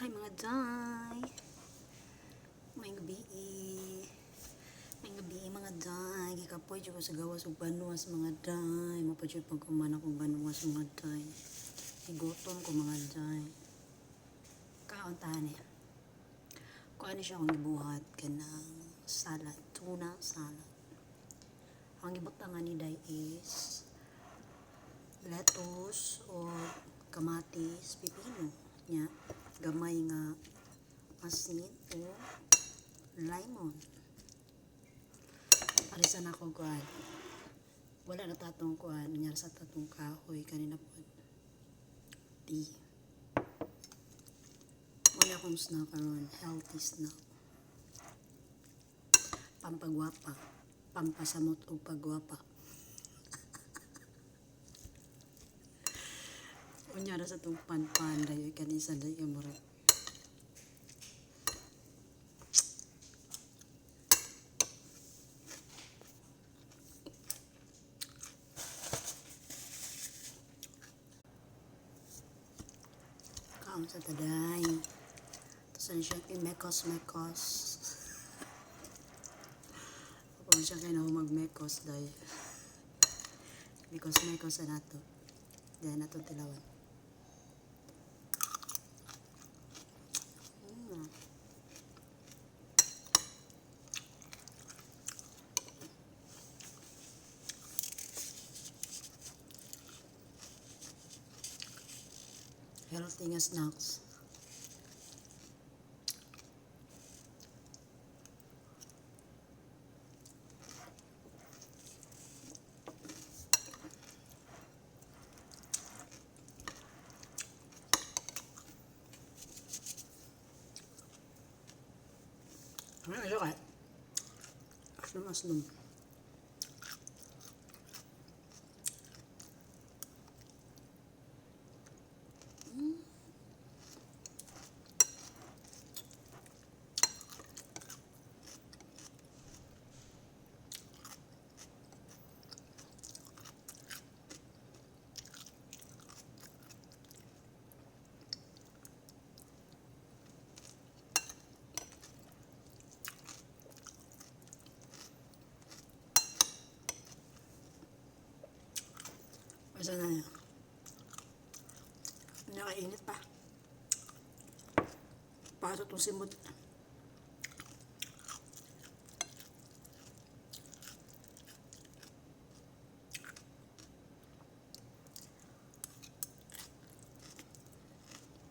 Hi mga day. May gabi mga day. Gikapoy dyan ko sa gawas ug banuwas mga day. Mapadyoy pagkuman akong banuwas mga day. Igutom ko mga day. Kauntahan eh. Kuha siya akong gibuhat kanang salad. Tuna salad. Ang gibutangan ni day is lettuce o kamatis, pipino nya gamay nga asin o lemon. Arisan ako kuan. Wala na tatong kuan, nyar sa tatong kahoy kanina po. Di. Wala akong snack karon, healthy snack. Pampagwapa, pampasamot o pagwapa. Unyara sa itong pan-pan dayo kanisa dayo mura. Kaon sa taday. Tapos ano siya mekos-mekos. Kapag siya kayo na mag-mekos dayo. Mekos-mekos na nato. Dahil nato tilawan. Healthy nga snacks. Ano siya kaya? Aslum-aslum. Basta na yan. Nakainit pa. Paso itong simot.